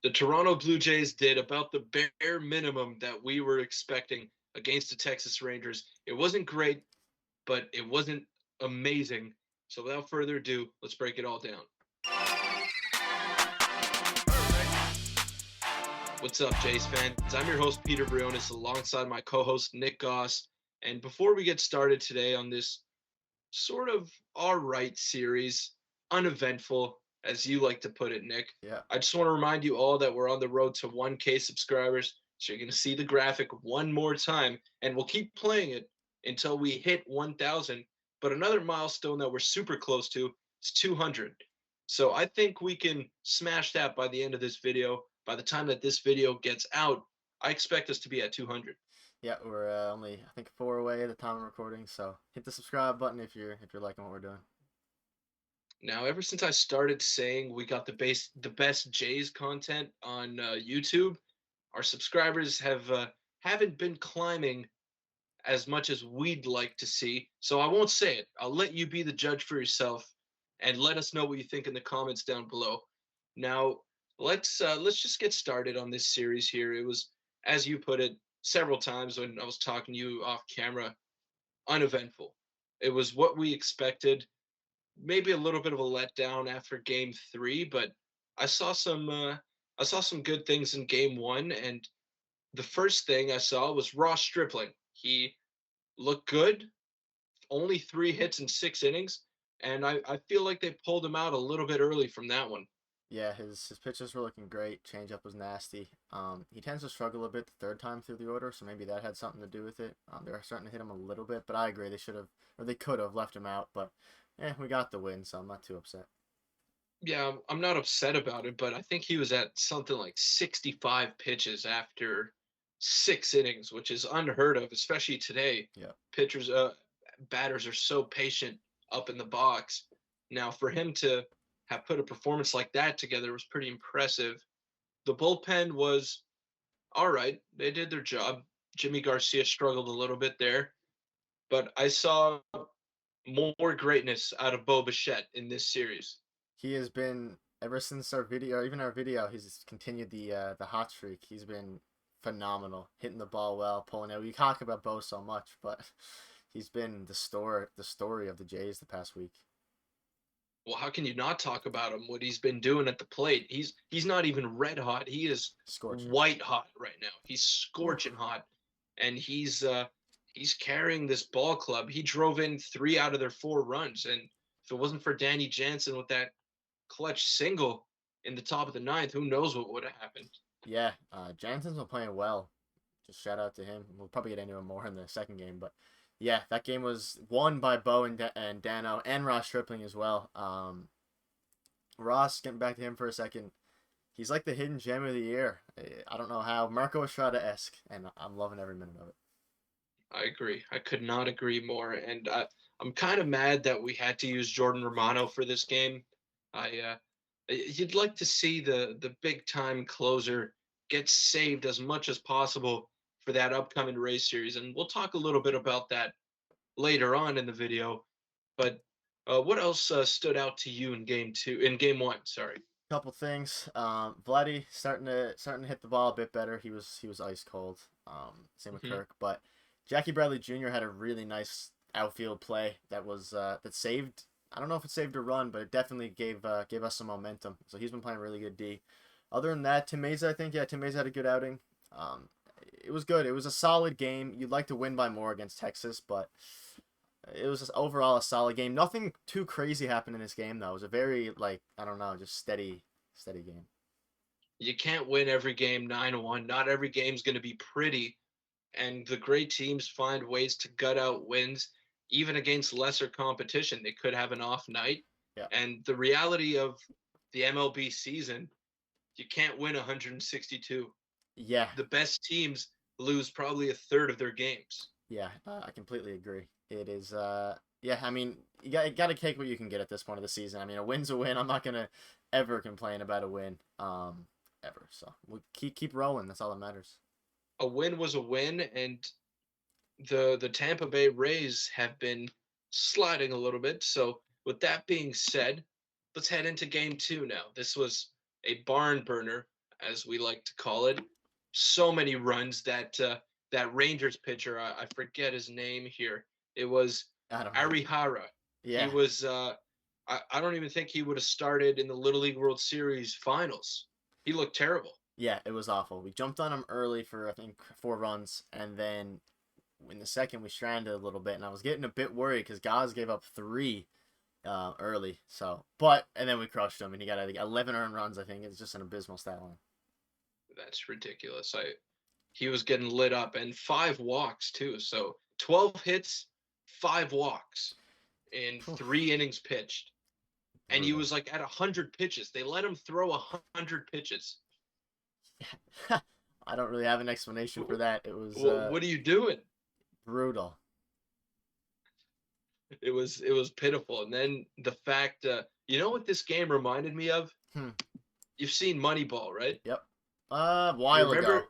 The Toronto Blue Jays did about the bare minimum that we were expecting against the Texas Rangers. It wasn't great, but it wasn't amazing. So without further ado, let's break it all down. What's up, Jays fans? I'm your host, Peter Vryonis, alongside my co-host, Nick Gosse. And before we get started today on this sort of all right series, uneventful, as you like to put it, Nick, Yeah. I just want to remind you all that we're on the road to 1K subscribers. So you're going to see the graphic one more time, and we'll keep playing it until we hit 1,000. But another milestone that we're super close to is 200. So I think we can smash that by the end of this video. By the time that this video gets out, I expect us to be at 200. Yeah, we're only I think 4 away at the time of recording, so hit the subscribe button if you're liking what we're doing. Now, ever since I started saying we got the best Jays content on YouTube, our subscribers haven't been climbing as much as we'd like to see. So I won't say it. I'll let you be the judge for yourself, and let us know what you think in the comments down below. Now, let's just get started on this series here. It was, as you put it several times when I was talking to you off camera, uneventful. It was what we expected. Maybe a little bit of a letdown after game three, but I saw some uh, I saw some good things in game one, and the first thing I saw was Ross Stripling. He looked good, only 3 hits in 6 innings, and I feel like they pulled him out a little bit early from that one. Yeah, his pitches were looking great. Changeup was nasty. He tends to struggle a bit the third time through the order, so maybe that had something to do with it. They were starting to hit him a little bit, but I agree they should have or they could have left him out. But we got the win, so I'm not too upset. Yeah, I'm not upset about it, but I think he was at something like 65 pitches after 6 innings, which is unheard of, especially today. Yeah. Pitchers, batters are so patient up in the box. Now, for him to have put a performance like that together was pretty impressive. The bullpen was all right. They did their job. Jimmy Garcia struggled a little bit there, but I saw more greatness out of Bo Bichette in this series. He has been ever since our video, or even our video. He's continued the hot streak. He's been phenomenal, hitting the ball well, pulling out. We talk about Bo so much, but he's been the story of the Jays the past week. Well, how can you not talk about him? What he's been doing at the plate? He's not even red hot. He is Scorching. white hot right now. He's Oof. scorching hot, and he's carrying this ball club. He drove in 3 out of their 4 runs, and if it wasn't for Danny Jansen with that clutch single in the top of the ninth, who knows what would have happened? Yeah, Jansen's been playing well. Just shout out to him. We'll probably get into him more in the second game, but yeah, that game was won by Bo and Dano and Ross Stripling as well. Ross, getting back to him for a second, he's like the hidden gem of the year. I don't know how, Marco Estrada-esque, and I'm loving every minute of it. I agree. I could not agree more. And I'm kind of mad that we had to use Jordan Romano for this game. I you'd like to see the big time closer get saved as much as possible for that upcoming race series, and we'll talk a little bit about that later on in the video. But what else stood out to you in game two? In game one, sorry. Couple things. Vladdy starting to hit the ball a bit better. He was ice cold. Same with Hmm. Kirk, but Jackie Bradley Jr. had a really nice outfield play that saved. I don't know if it saved a run, but it definitely gave us some momentum. So he's been playing really good D. Other than that, Tim Mesa, I think Tim Mesa had a good outing. Um, it was good. It was a solid game. You'd like to win by more against Texas, but it was just overall a solid game. Nothing too crazy happened in this game though. It was a very I don't know, just steady game. You can't win every game 9-1. Not every game's going to be pretty, and the great teams find ways to gut out wins even against lesser competition. They could have an off night, Yeah. and the reality of the MLB season, you can't win 162. Yeah, The best teams lose probably a third of their games. yeah, I completely agree. It is yeah, I mean, you got to take what you can get at this point of the season. I mean, a win's a win. I'm not going to ever complain about a win ever. So, we'll keep rolling. That's all that matters. A win was a win, and the Tampa Bay Rays have been sliding a little bit. So with that being said, let's head into game two now. This was a barn burner. as we like to call it. So many runs that that Rangers pitcher, I forget his name here. It was I don't know. Arihara. He Yeah, was I don't even think he would have started in the Little League World Series finals. He looked terrible. yeah, it was awful. We jumped on him early for I think 4 runs, and then in the second we stranded a little bit, and I was getting a bit worried because Gaz gave up three early. So, but and then we crushed him, and he got I think 11 earned runs. I think it's just an abysmal stat line. That's ridiculous. He was getting lit up and 5 walks too. So 12 hits, 5 walks in Oof, 3 innings pitched. And he brutal. was like at 100 pitches. They let him throw 100 pitches. I don't really have an explanation for that. It was What are you doing? brutal. It was pitiful. And then the fact, you know what this game reminded me of? Hmm. You've seen Moneyball, right? Yep. You While ago. remember?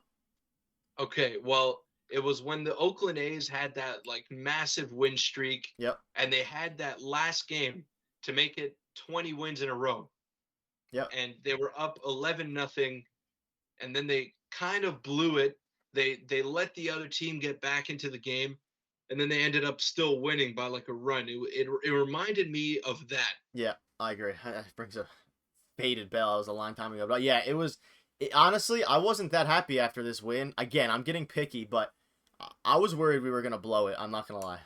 Okay, well, it was when the Oakland A's had that like massive win streak, Yep. and they had that last game to make it 20 wins in a row, Yep. and they were up 11-0, and then they kind of blew it. They let the other team get back into the game, and then they ended up still winning by like a run. It reminded me of that. Yeah, I agree. It brings a faded bell. It was a long time ago, but yeah, it was. Honestly, I wasn't that happy after this win. Again, I'm getting picky, but I was worried we were gonna blow it. I'm not gonna lie.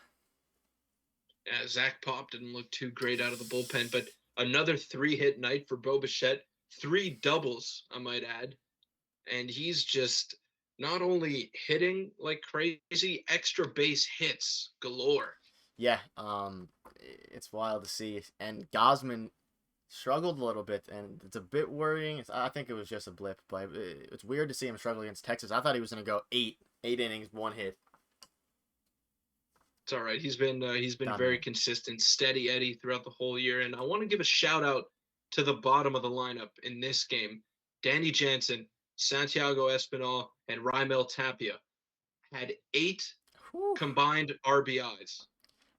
Zach Pop didn't look too great out of the bullpen, but another 3-hit night for Bo Bichette, 3 doubles, I might add, and he's just not only hitting like crazy, extra base hits galore. Yeah, it's wild to see. And Gosman struggled a little bit, and it's a bit worrying. I think it was just a blip, but it's weird to see him struggle against Texas. I thought he was gonna go eight innings, 1 hit. It's all right. He's been very Dominant. consistent, steady Eddie throughout the whole year, and I want to give a shout out to the bottom of the lineup in this game. Danny Jansen, Santiago Espinal, and Raimel Tapia had Whew. combined RBIs.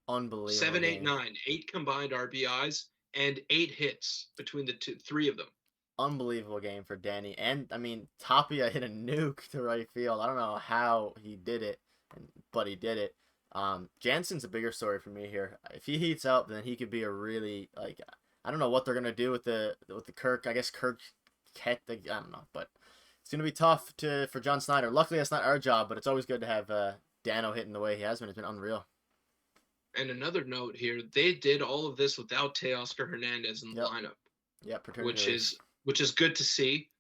Unbelievable Seven, eight, game. nine, 8 combined RBIs and 8 hits between the three of them. Unbelievable game for Danny. And I mean, Tapia hit a nuke to right field. I don't know how he did it, but he did it. Jansen's a bigger story for me here. If he heats up, then he could be a really like I don't know what they're gonna do with the Kirk. I guess Kirk Ket. I don't know, but it's gonna be tough for John Snyder. Luckily, that's not our job, but it's always good to have Dano hitting the way he has been. It's been unreal. And another note here, they did all of this without Teoscar Hernandez in the Yep. lineup, Yep. Paternity which leave. is which is good to see.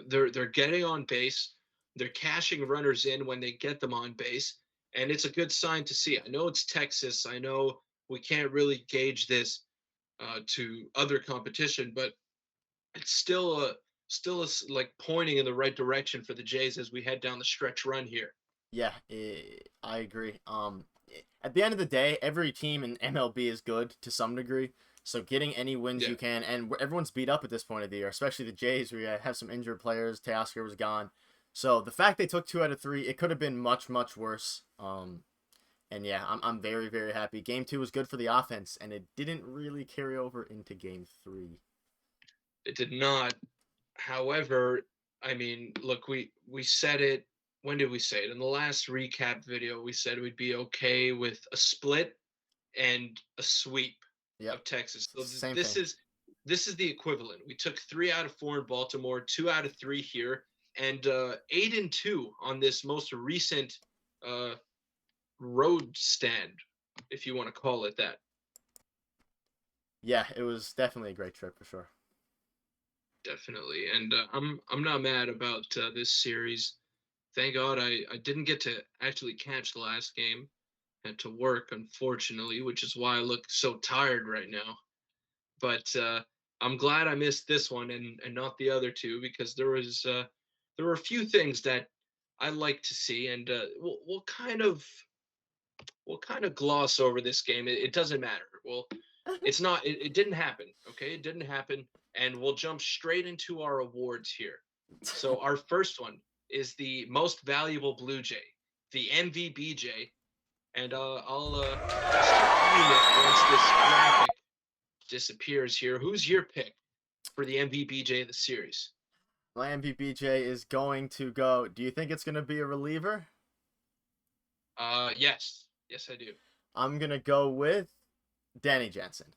They're getting on base. They're cashing runners in when they get them on base, and it's a good sign to see. I know it's Texas. I know we can't really gauge this to other competition, but it's still like pointing in the right direction for the Jays as we head down the stretch run here. Yeah, I agree. At the end of the day, every team in MLB is good to some degree. So getting any wins Yeah, you can, and everyone's beat up at this point of the year, especially the Jays, where you have some injured players. Teoscar was gone, so the fact they took 2 out of 3, it could have been much worse. And yeah, I'm very very happy. Game 2 was good for the offense, and it didn't really carry over into Game 3. it did not. However, I mean, look, we said it. When did we say it? In the last recap video, we said we'd be okay with a split and a sweep Yep, of Texas. So same this thing. is this is the equivalent. We took 3 out of 4 in Baltimore, 2 out of 3 here, and 8-2 on this most recent uh, road stand, if you want to call it that. Yeah, it was definitely a great trip for sure. Definitely, and I'm not mad about this series. Thank God I didn't get to actually catch the last game. Had to work, unfortunately, which is why I look so tired right now. But I'm glad I missed this one and not the other two because there were a few things that I like to see, and we'll kind of gloss over this game. It doesn't matter. Well, it's not. It didn't happen. Okay, it didn't happen, and we'll jump straight into our awards here. So our first one is the most valuable Blue Jay, the MVBJ, and I'll start reading it once this graphic disappears here. Who's your pick for the MVBJ of the series? My MVPJ is going to go. Do you think it's going to be a reliever? Yes. Yes, I do. I'm going to go with Danny Jansen.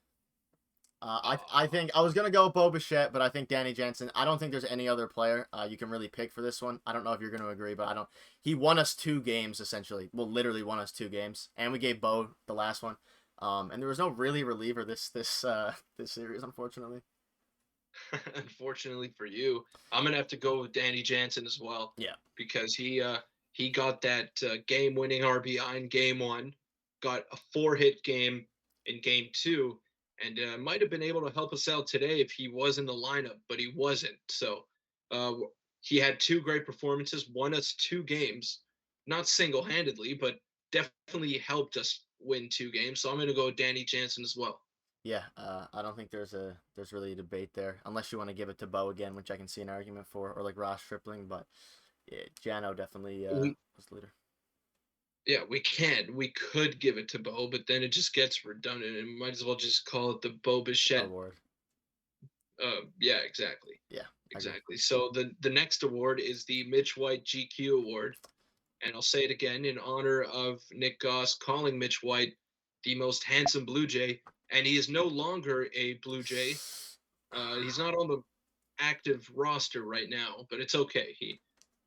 I Uh, think I was gonna go Bo Bichette, but I think Danny Jansen. I don't think there's any other player you can really pick for this one. I don't know if you're gonna agree, but I don't. He won us 2 games essentially. Well, literally won us 2 games, and we gave Bo the last one. And there was no really reliever this series, unfortunately. unfortunately for you, I'm gonna have to go with Danny Jansen as well Yeah, because he got that game-winning RBI in Game One, got a 4-hit game in Game Two, and might have been able to help us out today if he was in the lineup, but he wasn't. So uh, he had 2 great performances, won us 2 games, not single-handedly, but definitely helped us win 2 games. So I'm gonna go with Danny Jansen as well. yeah. I don't think there's really a debate there, unless you want to give it to Bo again, which I can see an argument for, or like Ross Stripling. But yeah, Jano definitely We was the leader. Yeah, we can. We could give it to Bo, but then it just gets redundant, and might as well just call it the Bo Bichette. Award. Yeah, exactly, Yeah, I agree. exactly. So the next award is the Mitch White GQ Award, and I'll say it again in honor of Nick Goss calling Mitch White the most handsome Blue Jay, and he is no longer a Blue Jay. He's not on the active roster right now, but it's okay. He's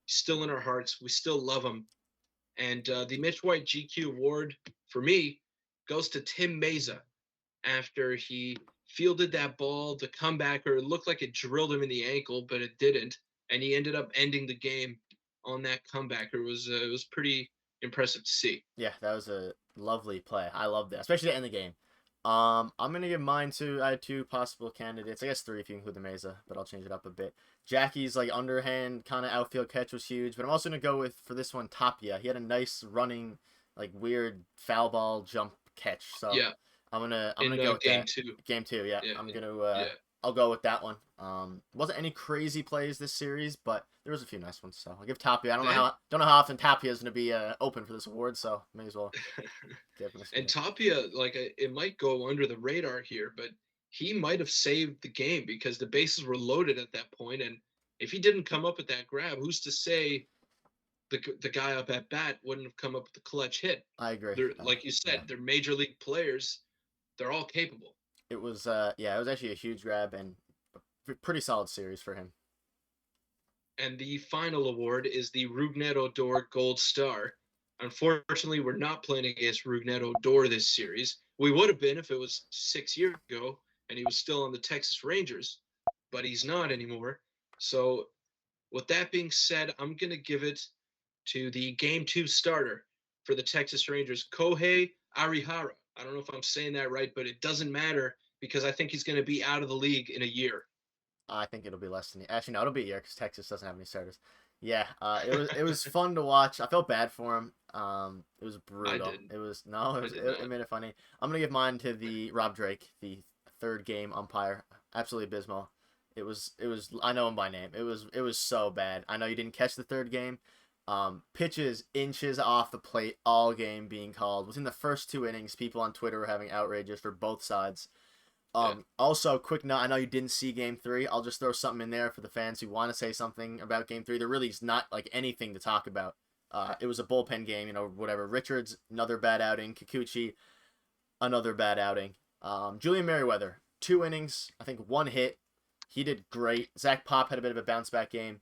still in our hearts. We still love him. And the Mitch White GQ award for me goes to Tim Mesa after he fielded that ball. The comebacker looked like it drilled him in the ankle, but it didn't, and he ended up ending the game on that comebacker. It was pretty impressive to see. Yeah, that was a lovely play. I loved it, especially to end the game. I'm gonna give mine to. I had 2 possible candidates. I guess 3 if you include the Mesa, but I'll change it up a bit. Jackie's like underhand kind of outfield catch was huge, but I'm also gonna go with for this one Tapia. He had a nice running, like weird foul ball jump catch. So Yeah, I'm gonna in go with game that. two. Game 2, yeah. Yeah, I'm gonna yeah. I'll go with that one. Wasn't any crazy plays this series, but there was a few nice ones. So I'll give Tapia. I That don't know how often Tapia is gonna be open for this award, so may as well give him this and one. Tapia, like it might go under the radar here, but he might have saved the game because the bases were loaded at that point, and if he didn't come up with that grab, who's to say the guy up at bat wouldn't have come up with the clutch hit? I agree. They're like you Yeah, said, they're major league players. They're all capable. it was. Yeah, it was actually a huge grab and pretty solid series for him. And the final award is the Rougned Odor Gold Star. Unfortunately, we're not playing against Rougned Odor this series. We would have been if it was 6 years ago and he was still on the Texas Rangers, but he's not anymore. So, with that being said, I'm going to give it to the Game 2 starter for the Texas Rangers, Kohei Arihara. I don't know if I'm saying that right, but it doesn't matter because I think he's going to be out of the league in a year. I think it'll be less than actually no, it'll be a year because Texas doesn't have any starters. Yeah, it was fun to watch. I felt bad for him. It was I brutal. didn't. It was no, I did it not. made it funny. I'm gonna give mine to the Rob Drake, the third game umpire. Absolutely abysmal. It was I know him by name. It was so bad. I know you didn't catch the third game. Pitches inches off the plate all game being called. Within the first 2 innings, people on Twitter were having outrages for both sides. Yeah. Also, quick note, I know you didn't see Game 3. I'll just throw something in there for the fans who want to say something about Game 3. There really is not like anything to talk about. It was a bullpen game, whatever. Richards, another bad outing. Kikuchi, another bad outing. Julian Merriweather, 2 innings, I think 1 hit. He did great. Zach Pop had a bit of a bounce back game.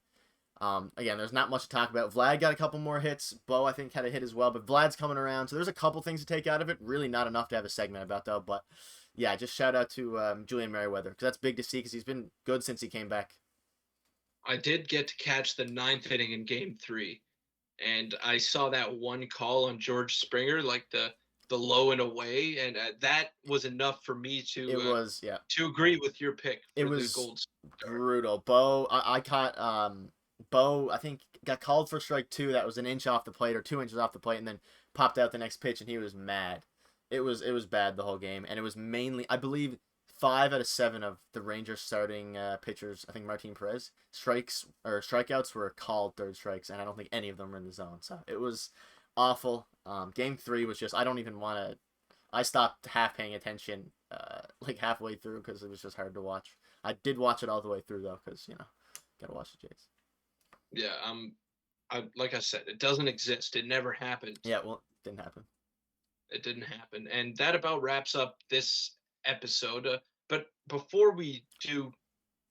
Again, there's not much to talk about. Vlad got a couple more hits. Bo, I think, had a hit as well, but Vlad's coming around. So there's a couple things to take out of it. Really not enough to have a segment about, though. But yeah, just shout out to Julian Merriweather because that's big to see because he's been good since he came back. I did get to catch the ninth inning in Game 3, and I saw that one call on George Springer, like the low and away, and that was enough for me It was, yeah, to agree with your pick it for the was Gold Star. brutal. Bo, I caught Bo, I think, got called for strike 2. That was an inch off the plate or 2 inches off the plate, and then popped out the next pitch, and he was mad. It was bad the whole game, and it was mainly, I believe, 5 out of 7 of the Rangers starting pitchers, I think Martin Perez, strikeouts were called third strikes, and I don't think any of them were in the zone. So it was awful. Game 3 was just, I don't even want to. I stopped half paying attention, like halfway through because it was just hard to watch. I did watch it all the way through though, because Gotta watch the Jays. Yeah, I like I said, it doesn't exist. It never happened. Yeah, well, didn't happen. It didn't happen. And that about wraps up this episode. But before we do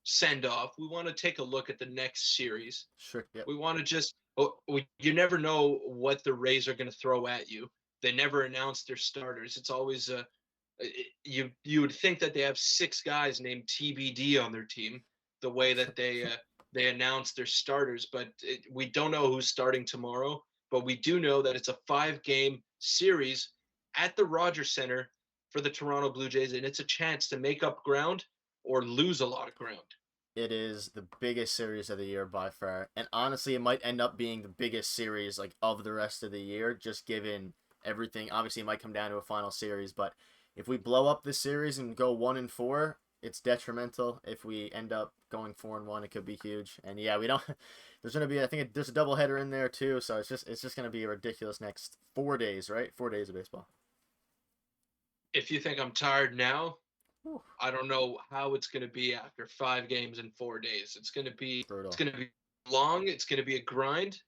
send off, we want to take a look at the next series. Sure. Yep. We want to just, you never know what the Rays are going to throw at you. They never announce their starters. It's always you would think that they have 6 guys named TBD on their team, the way that they announce their starters. But we don't know who's starting tomorrow. But we do know that it's a 5-game series at the Rogers Center for the Toronto Blue Jays, and it's a chance to make up ground or lose a lot of ground. It is the biggest series of the year by far, and honestly, it might end up being the biggest series like of the rest of the year, just given everything. Obviously, it might come down to a final series, but if we blow up this series and go 1-4, it's detrimental. If we end up going 4-1, it could be huge. And yeah, we don't. There's gonna be, I think, there's a doubleheader in there too, so it's just gonna be a ridiculous next 4 days, right? 4 days of baseball. If you think I'm tired now, Whew. I don't know how it's going to be after 5 games in 4 days. It's Brutal. going to be long. It's going to be a grind,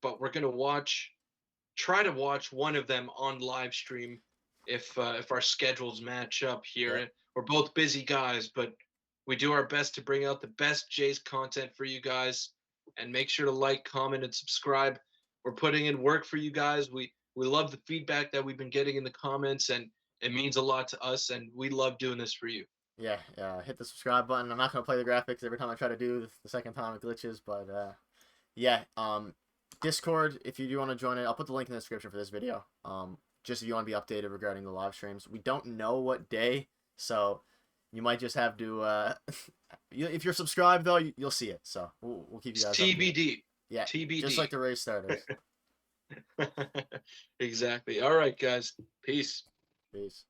but we're going to try to watch one of them on live stream if our schedules match up Yeah. here. We're both busy guys, but we do our best to bring out the best Jays content for you guys. And make sure to like, comment, and subscribe. We're putting in work for you guys. We love the feedback that we've been getting in the comments, and it means a lot to us, and we love doing this for you. Yeah, hit the subscribe button. I'm not gonna play the graphics every time I try to do the second time it glitches, but yeah. Discord, if you do want to join it, I'll put the link in the description for this video. Just if you want to be updated regarding the live streams. We don't know what day, so you might just have to. If you're subscribed though, you'll see it. So we'll keep you guys updated. TBD. Yeah, TBD. just like the race starters. Exactly. All right, guys. Peace. Peace.